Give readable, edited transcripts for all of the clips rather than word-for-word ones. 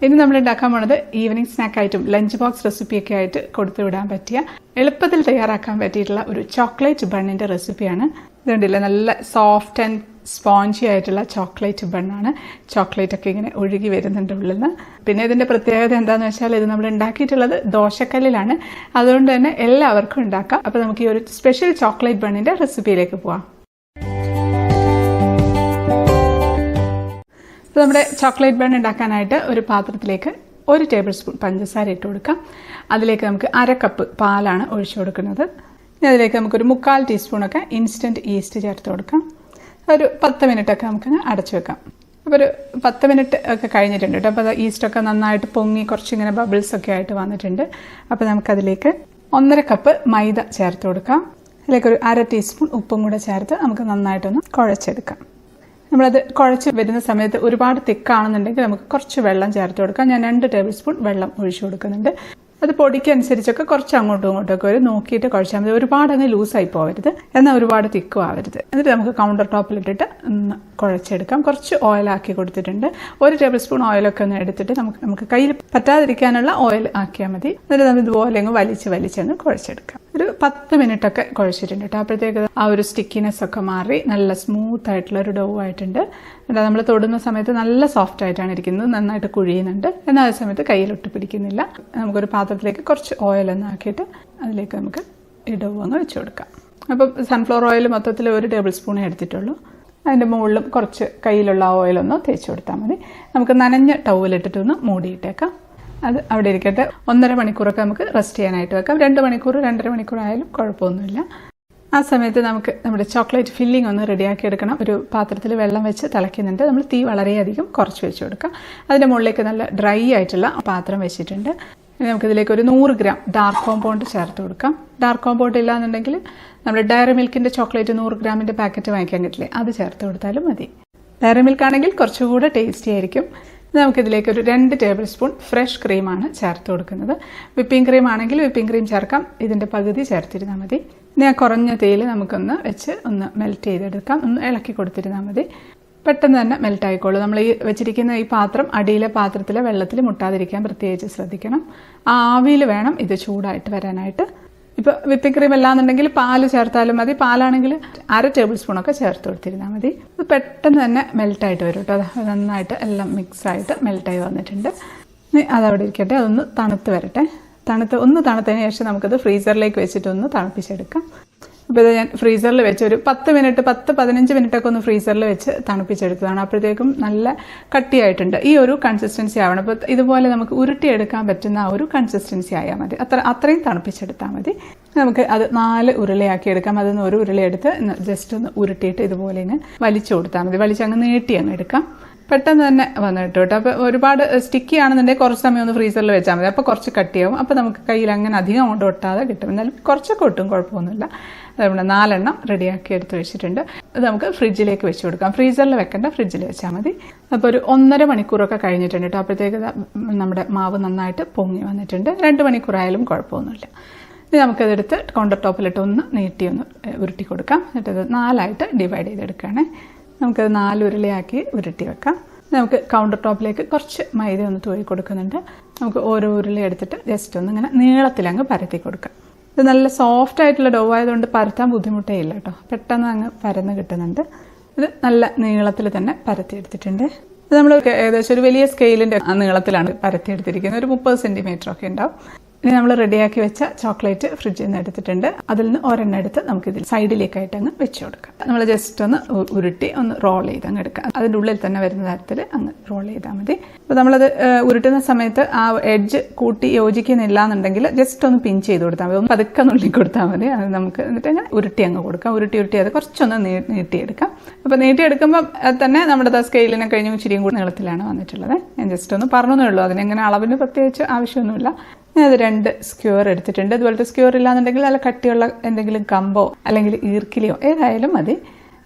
ഇനി നമ്മൾ ഉണ്ടാക്കാൻ പോണത് ഈവനിങ് സ്നാക്കായിട്ടും ലഞ്ച് ബോക്സ് റെസിപ്പിയൊക്കെ ആയിട്ട് കൊടുത്തു വിടാൻ പറ്റിയ എളുപ്പത്തിൽ തയ്യാറാക്കാൻ പറ്റിയിട്ടുള്ള ഒരു ചോക്ലേറ്റ് ബണ്ണിന്റെ റെസിപ്പിയാണ്. ഇതുണ്ടല്ലേ, നല്ല സോഫ്റ്റ് ആൻഡ് സ്പോഞ്ചി ആയിട്ടുള്ള ചോക്ലേറ്റ് ബണ്ണാണ്. ചോക്ലേറ്റ് ഒക്കെ ഇങ്ങനെ ഒഴുകി വരുന്നുണ്ട് ഉള്ളിൽ നിന്ന്. പിന്നെ ഇതിന്റെ പ്രത്യേകത എന്താണെന്ന് വെച്ചാൽ ഇത് നമ്മൾ ഉണ്ടാക്കിയിട്ടുള്ളത് ദോശക്കല്ലിലാണ്. അതുകൊണ്ട് തന്നെ എല്ലാവർക്കും ഉണ്ടാക്കാം. അപ്പോൾ നമുക്ക് ഈ ഒരു സ്പെഷ്യൽ ചോക്ലേറ്റ് ബണ്ണിന്റെ റെസിപ്പിയിലേക്ക് പോവാം. നമ്മുടെ ചോക്ലേറ്റ് ബൺ ഉണ്ടാക്കാനായിട്ട് ഒരു പാത്രത്തിലേക്ക് 1 ടേബിൾ സ്പൂൺ പഞ്ചസാര ഇട്ട് കൊടുക്കാം. അതിലേക്ക് നമുക്ക് 1/2 കപ്പ് പാലാണ് ഒഴിച്ചു കൊടുക്കുന്നത്. അതിലേക്ക് നമുക്കൊരു 1/4 ടീസ്പൂണൊക്കെ ഇൻസ്റ്റൻറ്റ് ഈസ്റ്റ് ചേർത്ത് കൊടുക്കാം. ഒരു 10 മിനിറ്റൊക്കെ നമുക്കങ്ങ് അടച്ചു വെക്കാം. അപ്പോൾ ഒരു 10 മിനിറ്റ് ഒക്കെ കഴിഞ്ഞിട്ടുണ്ട് കേട്ടോ. അപ്പോൾ അത് ഈസ്റ്റൊക്കെ നന്നായിട്ട് പൊങ്ങി കുറച്ചിങ്ങനെ ബബിൾസ് ഒക്കെ ആയിട്ട് വന്നിട്ടുണ്ട്. അപ്പോൾ നമുക്കതിലേക്ക് 1/2 കപ്പ് മൈദ ചേർത്ത് കൊടുക്കാം. അതിലേക്ക് ഒരു 1/2 ടീസ്പൂൺ ഉപ്പും കൂടെ ചേർത്ത് നമുക്ക് നന്നായിട്ടൊന്ന് കുഴച്ചെടുക്കാം. നമ്മളത് കുഴച്ച് വരുന്ന സമയത്ത് ഒരുപാട് തിക്കാണെന്നുണ്ടെങ്കിൽ നമുക്ക് കുറച്ച് വെള്ളം ചേർത്ത് കൊടുക്കാം. ഞാൻ 2 ടേബിൾ സ്പൂൺ വെള്ളം ഒഴിച്ചു കൊടുക്കുന്നുണ്ട്. അത് പൊടിക്കനുസരിച്ചൊക്കെ കുറച്ച് അങ്ങോട്ടും ഇങ്ങോട്ടൊക്കെ ഒരു നോക്കിയിട്ട് കുഴച്ചാൽ മതി. ഒരുപാട് അങ്ങ് ലൂസായി പോകരുത്, എന്നാൽ ഒരുപാട് തിക്കും ആവരുത്. എന്നിട്ട് നമുക്ക് കൗണ്ടർ ടോപ്പിലിട്ടിട്ട് ഒന്ന് കുഴച്ചെടുക്കാം. കുറച്ച് ഓയിലാക്കി കൊടുത്തിട്ടുണ്ട്. 1 ടേബിൾ സ്പൂൺ ഓയിലൊക്കെ ഒന്ന് എടുത്തിട്ട് നമുക്ക് കയ്യിൽ പറ്റാതിരിക്കാനുള്ള ഓയിൽ ആക്കിയാൽ മതി. എന്നിട്ട് നമ്മൾ ഇതുപോലെ അങ്ങ് വലിച്ചങ്ങ് കുഴച്ചെടുക്കാം. ഒരു 10 മിനിറ്റൊക്കെ കുഴച്ചിട്ടുണ്ട് കേട്ടോ. അപ്പോഴത്തേക്ക് ആ ഒരു സ്റ്റിക്കിനെസ് ഒക്കെ മാറി നല്ല സ്മൂത്ത് ആയിട്ടുള്ള ഒരു ഡോ ആയിട്ടുണ്ട്. എന്നിട്ട് നമ്മൾ തൊടുന്ന സമയത്ത് നല്ല സോഫ്റ്റ് ആയിട്ടാണ് ഇരിക്കുന്നത്, നന്നായിട്ട് കുഴിയുന്നുണ്ട്. എന്നാൽ അതേ സമയത്ത് കയ്യിലൊട്ട് പിടിക്കുന്നില്ല. നമുക്കൊരു പാത്രത്തിലേക്ക് കുറച്ച് ഓയിലൊന്ന് ആക്കിയിട്ട് അതിലേക്ക് നമുക്ക് ഈ ഡോ അങ്ങ് വെച്ച് കൊടുക്കാം. അപ്പം സൺഫ്ലവർ ഓയിൽ മൊത്തത്തിൽ 1 ടേബിൾ സ്പൂണേ എടുത്തിട്ടുള്ളൂ. അതിൻ്റെ മുകളിലും കുറച്ച് കയ്യിലുള്ള ഓയിലൊന്ന് തേച്ച് കൊടുത്താൽ മതി. നമുക്ക് നനഞ്ഞ ടവലിട്ടിട്ടൊന്ന് മൂടിയിട്ടേക്കാം. അത് അവിടെ ഇരിക്കട്ടെ. 1.5 മണിക്കൂറൊക്കെ നമുക്ക് റെസ്റ്റ് ചെയ്യാനായിട്ട് വെക്കാം. 2 മണിക്കൂർ 2.5 മണിക്കൂർ ആയാലും കുഴപ്പമൊന്നുമില്ല. ആ സമയത്ത് നമുക്ക് നമ്മുടെ ചോക്ലേറ്റ് ഫില്ലിംഗ് ഒന്ന് റെഡിയാക്കി എടുക്കണം. ഒരു പാത്രത്തിൽ വെള്ളം വെച്ച് തിളയ്ക്കുന്നുണ്ട്. നമ്മൾ തീ വളരെയധികം കുറച്ച് വെച്ച് കൊടുക്കാം. അതിൻ്റെ മുകളിലേക്ക് നല്ല ഡ്രൈ ആയിട്ടുള്ള പാത്രം വെച്ചിട്ടുണ്ട്. ഇനി നമുക്കിതിലേക്ക് ഒരു 100 ഗ്രാം ഡാർക്ക് കോമ്പൗണ്ട് ചേർത്ത് കൊടുക്കാം. ഡാർക്ക് കോമ്പൗണ്ട് ഇല്ലാന്നുണ്ടെങ്കിൽ നമ്മൾ ഡയറി മിൽക്കിൻ്റെ ചോക്ലേറ്റ് 100 ഗ്രാമിൻ്റെ പാക്കറ്റ് വാങ്ങിക്കാൻ കിട്ടില്ലേ, അത് ചേർത്ത് കൊടുത്താലും മതി. ഡയറി മിൽക്ക് ആണെങ്കിൽ കുറച്ചുകൂടെ ടേസ്റ്റി ആയിരിക്കും. നമുക്കിതിലേക്ക് ഒരു 2 ടേബിൾ സ്പൂൺ ഫ്രഷ് ക്രീമാണ് ചേർത്ത് കൊടുക്കുന്നത്. വിപ്പിംഗ് ക്രീം ആണെങ്കിൽ വിപ്പിംഗ് ക്രീം ചേർക്കാം. ഇതിൻ്റെ പകുതി ചേർത്തിരുന്നാൽ മതി. ഇനി കുറഞ്ഞ തീയിൽ നമുക്കൊന്ന് വെച്ച് ഒന്ന് മെൽറ്റ് ചെയ്തെടുക്കാം. ഒന്ന് ഇളക്കി കൊടുത്തിരുന്നാൽ മതി. പെട്ടെന്ന് തന്നെ മെൽറ്റ് ആയിക്കോളൂ. നമ്മൾ ഈ വെച്ചിരിക്കുന്ന ഈ പാത്രം അടിയിലെ പാത്രത്തിലെ വെള്ളത്തിൽ മുട്ടാതിരിക്കാൻ പ്രത്യേകിച്ച് ശ്രദ്ധിക്കണം. ആവിയിൽ വേണം ഇത് ചൂടായിട്ട് വരാനായിട്ട്. ഇപ്പോൾ വിപ്പിംഗ് ക്രീം അല്ലാന്നുണ്ടെങ്കിൽ പാല് ചേർത്താലും മതി. പാലാണെങ്കിൽ 1/2 ടേബിൾ സ്പൂണൊക്കെ ചേർത്ത് കൊടുത്തിരുന്നാൽ മതി. ഇത് പെട്ടെന്ന് തന്നെ മെൽറ്റായിട്ട് വരും കേട്ടോ. അത് നന്നായിട്ട് എല്ലാം മിക്സായിട്ട് മെൽറ്റായി വന്നിട്ടുണ്ട്. അതവിടെ ഇരിക്കട്ടെ. അതൊന്ന് തണുത്ത് വരട്ടെ. തണുത്തതിന് ശേഷം നമുക്കത് ഫ്രീസറിലേക്ക് വെച്ചിട്ടൊന്ന് തണുപ്പിച്ചെടുക്കാം. അപ്പോൾ ഇത് ഞാൻ ഫ്രീസറിൽ വെച്ച് ഒരു 10-15 മിനിറ്റൊക്കെ ഒന്ന് ഫ്രീസറിൽ വെച്ച് തണുപ്പിച്ചെടുത്തതാണ്. അപ്പോഴത്തേക്കും നല്ല കട്ടിയായിട്ടുണ്ട്. ഈ ഒരു കൺസിസ്റ്റൻസി ആവണം. അപ്പോൾ ഇതുപോലെ നമുക്ക് ഉരുട്ടിയെടുക്കാൻ പറ്റുന്ന ആ ഒരു കൺസിസ്റ്റൻസി ആയാൽ മതി. അത്രയും തണുപ്പിച്ചെടുത്താൽ മതി. നമുക്ക് അത് 4 ഉരുളയാക്കി എടുക്കാം. അതൊന്ന് ഒരു ഉരുളയെടുത്ത് ജസ്റ്റ് ഒന്ന് ഉരുട്ടിയിട്ട് ഇതുപോലെ ഇങ്ങനെ വലിച്ചു കൊടുത്താൽ മതി. വലിച്ചങ്ങ് നീട്ടി അങ്ങ് എടുക്കാം. പെട്ടെന്ന് തന്നെ വന്നിട്ട് കേട്ടോ. അപ്പോൾ ഒരുപാട് സ്റ്റിക്കി ആണെന്നുണ്ടെങ്കിൽ കുറച്ച് സമയം ഒന്ന് ഫ്രീസറിൽ വെച്ചാൽ മതി. അപ്പോൾ കുറച്ച് കട്ടിയാവും. അപ്പോൾ നമുക്ക് കയ്യിൽ അങ്ങനെ അധികം കൊണ്ട് ഒട്ടാതെ കിട്ടും. എന്നാലും കുറച്ചൊക്കെ ഒട്ടും കുഴപ്പമൊന്നുമില്ല. അതുകൊണ്ട് 4 എണ്ണം റെഡിയാക്കി എടുത്ത് വെച്ചിട്ടുണ്ട്. അത് നമുക്ക് ഫ്രിഡ്ജിലേക്ക് വെച്ച് കൊടുക്കാം. ഫ്രീസറിൽ വെക്കേണ്ട, ഫ്രിഡ്ജിൽ വെച്ചാൽ മതി. അപ്പോൾ ഒരു 1.5 മണിക്കൂറൊക്കെ കഴിഞ്ഞിട്ടുണ്ട് കേട്ടോ. അപ്പോഴത്തേക്ക് നമ്മുടെ മാവ് നന്നായിട്ട് പൊങ്ങി വന്നിട്ടുണ്ട്. 2 മണിക്കൂറായാലും കുഴപ്പമൊന്നുമില്ല. ഇനി നമുക്കതെടുത്ത് കൗണ്ടർ ടോപ്പിലിട്ട് ഒന്ന് ഉരുട്ടി കൊടുക്കാം. എന്നിട്ടത് 4ആയിട്ട് ഡിവൈഡ് ചെയ്തെടുക്കുകയാണേ. നമുക്കത് 4 ഉരുളയാക്കി ഉരുട്ടി വെക്കാം. നമുക്ക് കൗണ്ടർ ടോപ്പിലേക്ക് കുറച്ച് മൈദ ഒന്ന് തൂവി കൊടുക്കുന്നുണ്ട്. നമുക്ക് ഓരോ ഉരുളി എടുത്തിട്ട് ജസ്റ്റ് ഒന്ന് ഇങ്ങനെ നീളത്തിലങ്ങ് പരത്തി കൊടുക്കാം. ഇത് നല്ല സോഫ്റ്റ് ആയിട്ടുള്ള ഡോ ആയതുകൊണ്ട് പരത്താൻ ബുദ്ധിമുട്ടേ ഇല്ല കേട്ടോ. പെട്ടെന്ന് അങ്ങ് പരന്ന് കിട്ടുന്നുണ്ട്. ഇത് നല്ല നീളത്തിൽ തന്നെ പരത്തിയെടുത്തിട്ടുണ്ട്. ഇത് നമ്മൾ ഏകദേശം ഒരു വലിയ സ്കെയിലിൻ്റെ നീളത്തിലാണ് പരത്തിയെടുത്തിരിക്കുന്നത്. ഒരു 30 സെൻറ്റിമീറ്റർ ഒക്കെ ഉണ്ടാവും. ഇനി നമ്മൾ റെഡിയാക്കി വെച്ച ചോക്ലേറ്റ് ഫ്രിഡ്ജിൽ നിന്ന് എടുത്തിട്ടുണ്ട്. അതിൽ നിന്ന് ഒരെണ്ണം എടുത്ത് നമുക്കിതിൽ സൈഡിലേക്കായിട്ട് അങ്ങ് വെച്ച് കൊടുക്കാം. നമ്മൾ ജസ്റ്റ് ഒന്ന് ഉരുട്ടി ഒന്ന് റോൾ ചെയ്ത് അങ്ങ് എടുക്കാം. അതിൻ്റെ ഉള്ളിൽ തന്നെ വരുന്ന തരത്തിൽ അങ്ങ് റോൾ ചെയ്താൽ മതി. അപ്പോൾ നമ്മളത് ഉരുട്ടുന്ന സമയത്ത് ആ എഡ്ജ് കൂട്ടി യോജിക്കുന്നില്ല എന്നുണ്ടെങ്കിൽ ജസ്റ്റ് ഒന്ന് പിൻ ചെയ്ത് കൊടുത്താൽ മതി. ഒന്ന് പതുക്കെ നുള്ളി കൊടുത്താൽ മതി. അത് നമുക്ക് എന്നിട്ട് അങ്ങനെ ഉരുട്ടി അങ്ങ് കൊടുക്കാം. ഉരുട്ടി അത് കുറച്ചൊന്ന് നീട്ടിയെടുക്കാം. അപ്പോൾ നീട്ടിയെടുക്കുമ്പോൾ തന്നെ നമ്മുടെ സ്കെയിലിനെ കഴിഞ്ഞ് ഇച്ചിരിയും കൂടി നീളത്തിലാണ് വന്നിട്ടുള്ളത്. ഞാൻ ജസ്റ്റ് ഒന്ന് പറഞ്ഞേ ഉള്ളൂ. അതിനെങ്ങനെ അളവിന് പ്രത്യേകിച്ച് ആവശ്യമൊന്നുമില്ല. ഞാനത് 2 സ്ക്യൂർ എടുത്തിട്ടുണ്ട്. അതുപോലത്തെ സ്ക്യൂർ ഇല്ലാന്നുണ്ടെങ്കിൽ നല്ല കട്ടിയുള്ള എന്തെങ്കിലും കമ്പോ അല്ലെങ്കിൽ ഈർക്കിലിയോ ഏതായാലും മതി.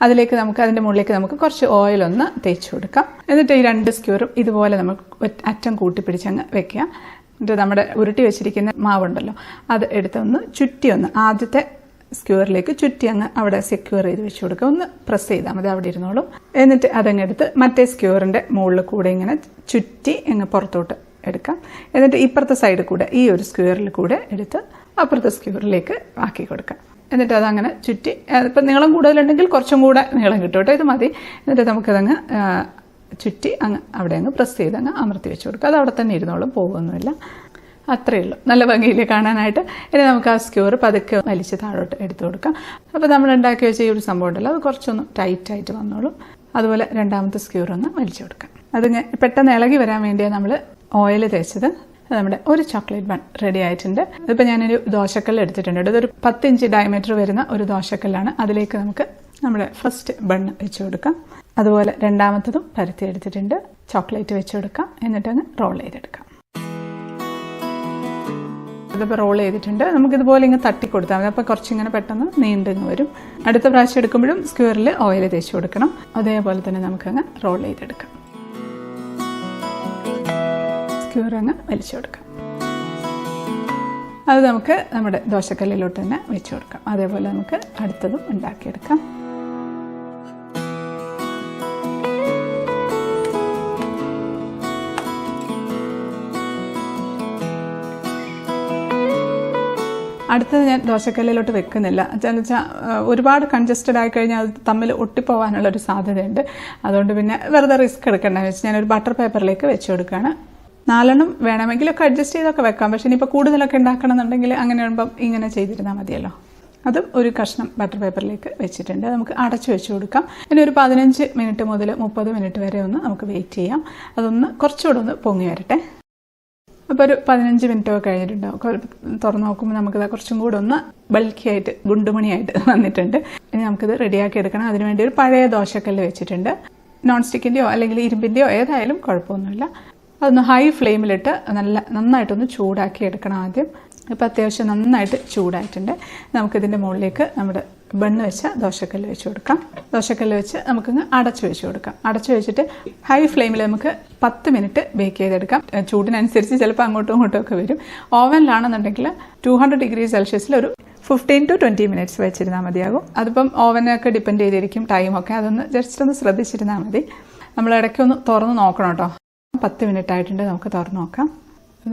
അതിൻ്റെ മുകളിലേക്ക് നമുക്ക് കുറച്ച് ഓയിലൊന്ന് തേച്ച് കൊടുക്കാം. എന്നിട്ട് ഈ 2 സ്ക്യൂറും ഇതുപോലെ നമുക്ക് അറ്റം കൂട്ടിപ്പിടിച്ചങ്ങ് വെക്കുക. എന്നിട്ട് നമ്മുടെ ഉരുട്ടി വെച്ചിരിക്കുന്ന മാവുണ്ടല്ലോ അത് എടുത്തൊന്ന് ചുറ്റി ആദ്യത്തെ സ്ക്യൂറിലേക്ക് ചുറ്റി അങ്ങ് അവിടെ സെക്യൂർ ചെയ്ത് വെച്ച് കൊടുക്കുക. ഒന്ന് പ്രസ് ചെയ്താൽ മതി, അവിടെ ഇരുന്നോളും. എന്നിട്ട് അതങ്ങെടുത്ത് മറ്റേ സ്ക്യൂറിൻ്റെ മുകളിൽ കൂടെ ഇങ്ങനെ ചുറ്റി അങ്ങ് പുറത്തോട്ട് എടുക്കാം. എന്നിട്ട് ഇപ്പുറത്തെ സൈഡിൽ കൂടെ ഈ ഒരു സ്ക്യൂറിൽ കൂടെ എടുത്ത് അപ്പുറത്തെ സ്ക്യൂറിലേക്ക് ആക്കി കൊടുക്കാം. എന്നിട്ട് അതങ്ങനെ ചുറ്റി, ഇപ്പം നീളം കൂടുതലുണ്ടെങ്കിൽ കുറച്ചും കൂടെ നീളം കിട്ടും കേട്ടോ, ഇത് മതി. എന്നിട്ട് നമുക്കതങ്ങ് ചുറ്റി അങ്ങ് അവിടെ അങ്ങ് പ്രസ് ചെയ്ത് അങ്ങ് അമർത്തി വെച്ച് കൊടുക്കുക. അത് അവിടെ തന്നെ ഇരുന്നോളും, പോകുമൊന്നുമില്ല. അത്രയേ ഉള്ളൂ. നല്ല ഭംഗിയിൽ കാണാനായിട്ട്. ഇനി നമുക്ക് ആ സ്ക്യൂർ പതുക്കെ വലിച്ച് താഴോട്ട് എടുത്തു കൊടുക്കാം. അപ്പോൾ നമ്മൾ ഉണ്ടാക്കി വെച്ച ഈ ഒരു സംഭവം ഉണ്ടല്ലോ, അത് കുറച്ചൊന്ന് ടൈറ്റായിട്ട് വന്നോളും. അതുപോലെ രണ്ടാമത്തെ സ്ക്യൂർ ഒന്ന് വലിച്ചു കൊടുക്കാം. അത് പെട്ടെന്ന് ഇളകി വരാൻ വേണ്ടിയാണ് നമ്മൾ ഓയിൽ തേച്ചത്. നമ്മുടെ ഒരു ചോക്ലേറ്റ് ബൺ റെഡി ആയിട്ടുണ്ട്. ഇതിപ്പോൾ ഞാനൊരു ദോശക്കല്ല് എടുത്തിട്ടുണ്ട്. ഇതൊരു 10 ഇഞ്ച് ഡയമീറ്റർ വരുന്ന ഒരു ദോശക്കല്ലാണ്. അതിലേക്ക് നമുക്ക് നമ്മുടെ ഫസ്റ്റ് ബൺ വെച്ച് കൊടുക്കാം. അതുപോലെ രണ്ടാമത്തതും പരത്തി എടുത്തിട്ടുണ്ട്. ചോക്ലേറ്റ് വെച്ച് കൊടുക്കാം. എന്നിട്ടങ്ങ് റോൾ ചെയ്തെടുക്കാം. ഇതിപ്പോൾ റോൾ ചെയ്തിട്ടുണ്ട്. നമുക്കിതുപോലെ ഇങ്ങനെ തട്ടി കൊടുത്താൽ മതി. അപ്പോൾ കുറച്ചിങ്ങനെ പെട്ടെന്ന് നീണ്ടിങ്ങ് വരും. അടുത്ത പ്രാവശ്യം എടുക്കുമ്പോഴും സ്ക്യൂറിൽ ഓയിൽ തേച്ച് കൊടുക്കണം. അതേപോലെ തന്നെ നമുക്കങ്ങ് റോൾ ചെയ്തെടുക്കാം. സ്ക്യൂർ അങ്ങ് വലിച്ചു കൊടുക്കാം. അത് നമുക്ക് നമ്മുടെ ദോശക്കല്ലിലോട്ട് തന്നെ വെച്ച് കൊടുക്കാം. അതേപോലെ നമുക്ക് അടുത്തതും ഉണ്ടാക്കിയെടുക്കാം. അടുത്തത് ഞാൻ ദോശക്കല്ലിലോട്ട് വെക്കുന്നില്ല. എന്താണെന്ന് വെച്ചാൽ ഒരുപാട് കൺജസ്റ്റഡ് ആയി കഴിഞ്ഞാൽ അത് തമ്മിൽ ഒട്ടിപ്പോവാനുള്ളൊരു സാധ്യതയുണ്ട്. അതുകൊണ്ട് പിന്നെ വെറുതെ റിസ്ക് എടുക്കേണ്ടതെന്ന് വെച്ച് ഞാനൊരു ബട്ടർ പേപ്പറിലേക്ക് വെച്ച് കൊടുക്കുകയാണ്. 4 വേണമെങ്കിലൊക്കെ അഡ്ജസ്റ്റ് ചെയ്തൊക്കെ വെക്കാം. പക്ഷേ ഇനിയിപ്പോൾ കൂടുതലൊക്കെ ഉണ്ടാക്കണം എന്നുണ്ടെങ്കിൽ അങ്ങനെ ആകുമ്പം ഇങ്ങനെ ചെയ്തിരുന്നാൽ മതിയല്ലോ. അതും ഒരു കഷ്ണം ബട്ടർ പേപ്പറിലേക്ക് വെച്ചിട്ടുണ്ട്. നമുക്ക് അടച്ചു വെച്ച് കൊടുക്കാം. ഇനി ഒരു 15 മിനിറ്റ് മുതൽ 30 മിനിറ്റ് വരെ ഒന്ന് നമുക്ക് വെയിറ്റ് ചെയ്യാം. അതൊന്ന് കുറച്ചുകൂടെ ഒന്ന് പൊങ്ങി വരട്ടെ. അപ്പോൾ ഒരു 15 മിനിറ്റൊക്കെ കഴിഞ്ഞിട്ടുണ്ടാവും. തുറന്ന് നോക്കുമ്പോൾ നമുക്കിത് കുറച്ചും കൂടെ ഒന്ന് ബൾക്കിയായിട്ട് ഗുണ്ടുമണിയായിട്ട് വന്നിട്ടുണ്ട്. ഇനി നമുക്കിത് റെഡിയാക്കി എടുക്കണം. അതിനുവേണ്ടി ഒരു പഴയ ദോശക്കല്ല് വെച്ചിട്ടുണ്ട്. നോൺ സ്റ്റിക്കിൻ്റെയോ അല്ലെങ്കിൽ ഇരുമ്പിൻ്റെയോ ഏതായാലും കുഴപ്പമൊന്നുമില്ല. അതൊന്ന് ഹൈ ഫ്ലെയിമിലിട്ട് നന്നായിട്ടൊന്ന് ചൂടാക്കി എടുക്കണം ആദ്യം. ഇപ്പോൾ അത്യാവശ്യം നന്നായിട്ട് ചൂടായിട്ടുണ്ട്. നമുക്കിതിൻ്റെ മുകളിലേക്ക് നമ്മുടെ ബണ്ണ് വെച്ച ദോശക്കല്ല് വെച്ച് കൊടുക്കാം. ദോശക്കല്ല് വെച്ച് നമുക്കങ്ങ് അടച്ചു വെച്ച് കൊടുക്കാം. അടച്ചു വെച്ചിട്ട് ഹൈ ഫ്ലെയിമിൽ നമുക്ക് 10 മിനിറ്റ് ബേക്ക് ചെയ്തെടുക്കാം. ചൂടിനനുസരിച്ച് ചിലപ്പോൾ അങ്ങോട്ടും ഇങ്ങോട്ടും ഒക്കെ വരും. ഓവനിലാണെന്നുണ്ടെങ്കിൽ 200 ഡിഗ്രി സെൽഷ്യസിൽ ഒരു 15 to 20 മിനിറ്റ്സ് വെച്ചിരുന്നാൽ മതിയാകും. അതിപ്പം ഓവനൊക്കെ ഡിപ്പെൻഡ് ചെയ്തിരിക്കും ടൈമൊക്കെ. അതൊന്ന് ജസ്റ്റ് ഒന്ന് ശ്രദ്ധിച്ചിരുന്നാൽ മതി. നമ്മൾ ഇടയ്ക്കൊന്ന് തുറന്ന് നോക്കണം കേട്ടോ. 10 മിനിറ്റ് ആയിട്ടുണ്ട്. നമുക്ക് തുറന്ന് നോക്കാം.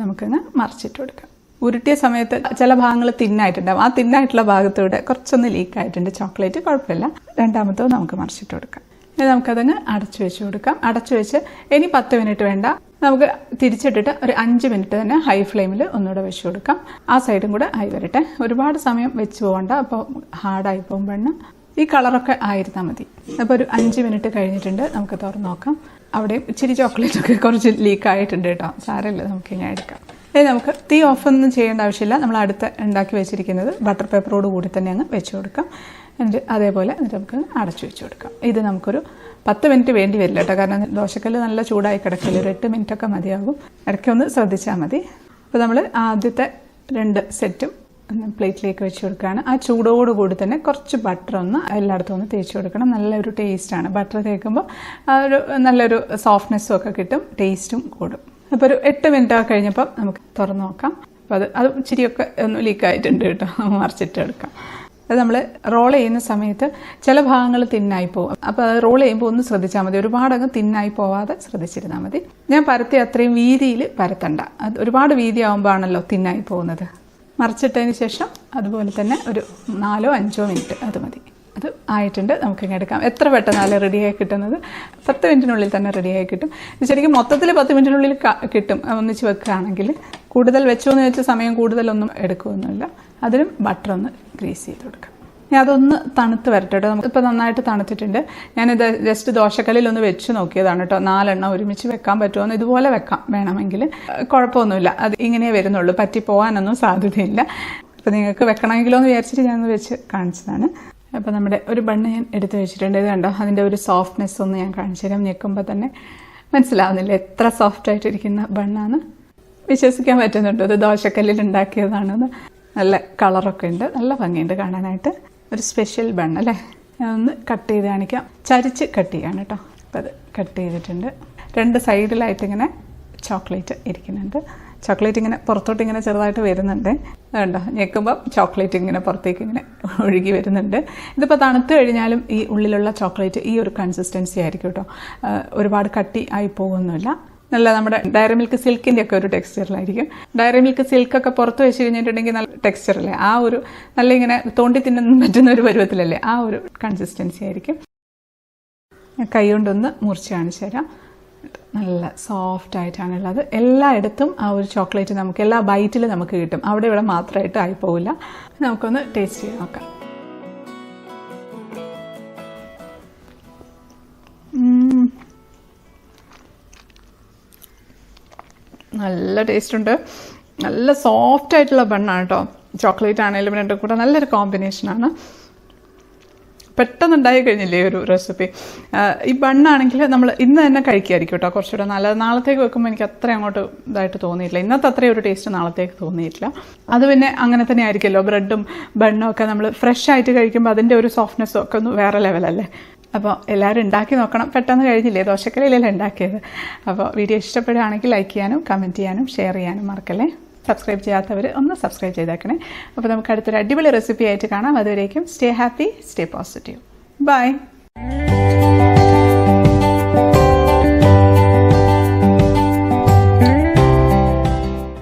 നമുക്കങ്ങ് മറിച്ചിട്ട് കൊടുക്കാം. ഉരുട്ടിയ സമയത്ത് ചില ഭാഗങ്ങൾ തിന്നായിട്ടുണ്ടാവും. ആ തിന്നായിട്ടുള്ള ഭാഗത്തൂടെ കുറച്ചൊന്ന് ലീക്കായിട്ടുണ്ട് ചോക്ലേറ്റ്. കുഴപ്പമില്ല. രണ്ടാമത്തത് നമുക്ക് മറിച്ചിട്ട് കൊടുക്കാം. ഇനി നമുക്കതങ്ങ് അടച്ചു വെച്ച് കൊടുക്കാം. അടച്ചു വെച്ച് ഇനി 10 മിനിറ്റ് വേണ്ട, നമുക്ക് തിരിച്ചിട്ടിട്ട് ഒരു 5 മിനിറ്റ് തന്നെ ഹൈ ഫ്ലെയിമിൽ ഒന്നുകൂടെ വെച്ച് കൊടുക്കാം. ആ സൈഡും കൂടെ ആയി വരട്ടെ. ഒരുപാട് സമയം വെച്ച് പോകണ്ട, അപ്പോൾ ഹാർഡായി പോകുമ്പോഴാണ്. ഈ കളറൊക്കെ ആയിരുന്നാൽ മതി. അപ്പോൾ ഒരു 5 മിനിറ്റ് കഴിഞ്ഞിട്ടുണ്ട്. നമുക്ക് തുറന്ന് നോക്കാം. അവിടെ ഇച്ചിരി ചോക്ലേറ്റൊക്കെ കുറച്ച് ലീക്കായിട്ടുണ്ട് കേട്ടോ. സാരമില്ല, നമുക്ക് ഇങ്ങനെ എടുക്കാം. നമുക്ക് തീ ഓഫൊന്നും ചെയ്യേണ്ട ആവശ്യമില്ല. നമ്മൾ അടുത്ത് ഉണ്ടാക്കി വെച്ചിരിക്കുന്നത് ബട്ടർ പേപ്പറോട് കൂടി തന്നെ അങ്ങ് വെച്ച് കൊടുക്കാം. എന്നിട്ട് അതേപോലെ നമുക്ക് അടച്ചു വെച്ച് കൊടുക്കാം. ഇത് നമുക്കൊരു 10 മിനിറ്റ് വേണ്ടി വരില്ല കേട്ടോ. കാരണം ദോശക്കല്ല് നല്ല ചൂടായി കിടക്കില്ല. ഒരു 8 മിനിറ്റൊക്കെ മതിയാകും. ഇടയ്ക്കൊന്ന് ശ്രദ്ധിച്ചാൽ മതി. അപ്പോൾ നമ്മൾ ആദ്യത്തെ 2 സെറ്റും പ്ലേറ്റിലേക്ക് വെച്ച് കൊടുക്കുകയാണ്. ആ ചൂടോടുകൂടി തന്നെ കുറച്ച് ബട്ടർ ഒന്ന് എല്ലായിടത്തും ഒന്ന് തേച്ച് കൊടുക്കണം. നല്ലൊരു ടേസ്റ്റാണ്. ബട്ടർ തേക്കുമ്പോൾ ആ ഒരു നല്ലൊരു സോഫ്റ്റ്നെസ്സും ഒക്കെ കിട്ടും, ടേസ്റ്റും കൂടും. അപ്പോൾ ഒരു 8 മിനിറ്റ് കഴിഞ്ഞപ്പോൾ നമുക്ക് തുറന്ന് നോക്കാം. അപ്പോൾ അത് ഇച്ചിരിയൊക്കെ ഒന്ന് ലീക്കായിട്ടുണ്ട് കേട്ടോ. മറിച്ചിട്ട് എടുക്കാം. അത് നമ്മൾ റോൾ ചെയ്യുന്ന സമയത്ത് ചില ഭാഗങ്ങൾ തിന്നായി പോകും. അപ്പോൾ അത് റോൾ ചെയ്യുമ്പോൾ ഒന്ന് ശ്രദ്ധിച്ചാൽ മതി. ഒരുപാടങ്ങ് തിന്നായി പോവാതെ ശ്രദ്ധിച്ചിരുന്നാൽ മതി. ഞാൻ പരത്തി അത്രയും വീതിയിൽ പരത്തണ്ട. അത് ഒരുപാട് വീതി ആകുമ്പോഴാണല്ലോ തിന്നായി പോകുന്നത്. മറിച്ചിട്ടതിന് ശേഷം അതുപോലെ തന്നെ ഒരു 4-5 മിനിറ്റ് അത് മതി. അത് ആയിട്ടുണ്ട്. നമുക്കിങ്ങനെ എടുക്കാം. എത്ര പെട്ടെന്നാണ് റെഡിയായി കിട്ടുന്നത്. 10 മിനിറ്റിനുള്ളിൽ തന്നെ റെഡിയായി കിട്ടും. ഇത് ശരിക്കും മൊത്തത്തിൽ 10 മിനിറ്റിനുള്ളിൽ കിട്ടും ഒന്നിച്ച് വെക്കുകയാണെങ്കിൽ. കൂടുതൽ വെച്ചോന്ന് വെച്ച സമയം കൂടുതലൊന്നും എടുക്കുകയൊന്നുമില്ല. അതിനും ബട്ടർ ഒന്ന് ഗ്രീസ് ചെയ്ത് കൊടുക്കാം. ഞാൻ അതൊന്ന് തണുത്ത് വരട്ടെ കേട്ടോ. നമുക്കിപ്പോൾ നന്നായിട്ട് തണുത്തിട്ടുണ്ട്. ഞാനിത് ജസ്റ്റ് ദോശക്കല്ലിൽ ഒന്ന് വെച്ച് നോക്കിയതാണ് കേട്ടോ. 4 എണ്ണം ഒരുമിച്ച് വെക്കാൻ പറ്റുമോ? ഇതുപോലെ വെക്കാം വേണമെങ്കിൽ. കുഴപ്പമൊന്നുമില്ല. അത് ഇങ്ങനെ വരുന്നുള്ളൂ. പറ്റി പോകാനൊന്നും സാധ്യതയില്ല. അപ്പോൾ നിങ്ങൾക്ക് വെക്കണമെങ്കിലോ എന്ന് വിചാരിച്ചിട്ട് ഞാനൊന്ന് വെച്ച് കാണിച്ചതാണ്. അപ്പോൾ നമ്മുടെ ഒരു ബണ്ണ് ഞാൻ എടുത്ത് വെച്ചിട്ടുണ്ട്. ഇത് കണ്ടോ, അതിൻ്റെ ഒരു സോഫ്റ്റ്നെസ് ഒന്ന് ഞാൻ കാണിച്ചു തരാം. ഞെക്കുമ്പോൾ തന്നെ മനസ്സിലാവുന്നില്ല എത്ര സോഫ്റ്റായിട്ടിരിക്കുന്ന ബണ്ണാണ്. വിശ്വസിക്കാൻ പറ്റുന്നുണ്ടോ ഇത് ദോശക്കല്ലിൽ ഉണ്ടാക്കിയതാണെന്ന്. നല്ല കളറൊക്കെ ഉണ്ട്, നല്ല ഭംഗിയുണ്ട് കാണാനായിട്ട്. ഒരു സ്പെഷ്യൽ ബണ്ണല്ലേ. ഞാനൊന്ന് കട്ട് ചെയ്ത് കാണിക്കാം. ചരിച്ച് കട്ട് ചെയ്യാണ് കേട്ടോ. അപ്പോൾ അത് കട്ട് ചെയ്തിട്ടുണ്ട്. 2 സൈഡിലായിട്ടിങ്ങനെ ചോക്ലേറ്റ് ഇരിക്കുന്നുണ്ട്. ചോക്ലേറ്റ് ഇങ്ങനെ പുറത്തോട്ട് ഇങ്ങനെ ചെറുതായിട്ട് വരുന്നുണ്ട്. അതുകൊണ്ടോ ഞെക്കുമ്പോൾ ചോക്ലേറ്റ് ഇങ്ങനെ പുറത്തേക്ക് ഇങ്ങനെ ഒഴുകി വരുന്നുണ്ട്. ഇതിപ്പോൾ തണുത്ത് കഴിഞ്ഞാലും ഈ ഉള്ളിലുള്ള ചോക്ലേറ്റ് ഈ ഒരു കൺസിസ്റ്റൻസി ആയിരിക്കും കേട്ടോ. ഒരുപാട് കട്ടി ആയി പോകുന്നില്ല. നല്ല നമ്മുടെ ഡയറി മിൽക്ക് സിൽക്കിൻ്റെ ഒക്കെ ഒരു ടെക്സ്ചറിലായിരിക്കും. ഡയറി മിൽക്ക് സിൽക്കൊക്കെ പുറത്ത് വെച്ച് കഴിഞ്ഞിട്ടുണ്ടെങ്കിൽ നല്ല ടെക്സ്ചറല്ലേ, ആ ഒരു നല്ല ഇങ്ങനെ തോണ്ടി തിന്നാൻ പറ്റുന്ന ഒരു പരുവത്തിലല്ലേ, ആ ഒരു കൺസിസ്റ്റൻസി ആയിരിക്കും. കൈ കൊണ്ടൊന്ന് മുറിച്ച് കാണിച്ചു തരാം. നല്ല സോഫ്റ്റ് ആയിട്ടാണുള്ളത്. എല്ലായിടത്തും ആ ഒരു ചോക്ലേറ്റ് നമുക്ക് എല്ലാ ബൈറ്റിലും നമുക്ക് കിട്ടും. അവിടെ ഇവിടെ മാത്രമായിട്ട് ആയി പോവില്ല. നമുക്കൊന്ന് ടേസ്റ്റ് ചെയ്ത് നോക്കാം. നല്ല ടേസ്റ്റ് ഉണ്ട്. നല്ല സോഫ്റ്റ് ആയിട്ടുള്ള ബണ്ണാണ് കേട്ടോ. ചോക്ലേറ്റ് ആണെങ്കിലും രണ്ടും കൂടെ നല്ലൊരു കോമ്പിനേഷനാണ്. പെട്ടെന്ന് ഉണ്ടായി കഴിഞ്ഞില്ലേ ഒരു റെസിപ്പി. ഈ ബണ്ണാണെങ്കിൽ നമ്മൾ ഇന്ന് തന്നെ കഴിക്കുമായിരിക്കും കേട്ടോ കുറച്ചുകൂടെ നല്ലത്. നാളത്തേക്ക് വെക്കുമ്പോൾ എനിക്ക് അത്ര അങ്ങോട്ട് ഇതായിട്ട് തോന്നിയിട്ടില്ല. ഇന്നത്തെ അത്രയും ഒരു ടേസ്റ്റ് നാളത്തേക്ക് തോന്നിയിട്ടില്ല. അത് പിന്നെ അങ്ങനെ തന്നെ ആയിരിക്കുമല്ലോ. ബ്രെഡും ബണ്ണും ഒക്കെ നമ്മൾ ഫ്രഷ് ആയിട്ട് കഴിക്കുമ്പോൾ അതിൻ്റെ ഒരു സോഫ്റ്റ്നെസ്സും ഒക്കെ ഒന്ന് വേറെ ലെവലല്ലേ. അപ്പോൾ എല്ലാവരും ഉണ്ടാക്കി നോക്കണം. പെട്ടെന്ന് കഴിഞ്ഞില്ലേ, ദോശക്കല്ലിലല്ലേ ഉണ്ടാക്കിയത്. അപ്പോൾ വീഡിയോ ഇഷ്ടപ്പെടുകയാണെങ്കിൽ ലൈക്ക് ചെയ്യാനും കമൻറ്റ് ചെയ്യാനും ഷെയർ ചെയ്യാനും മറക്കല്ലേ. സബ്സ്ക്രൈബ് ചെയ്യാത്തവർ ഒന്ന് സബ്സ്ക്രൈബ് ചെയ്തേക്കണേ. അപ്പോൾ നമുക്ക് അടുത്തൊരു അടിപൊളി റെസിപ്പി ആയിട്ട് കാണാം. അതുവരേക്കും stay happy, stay positive. By.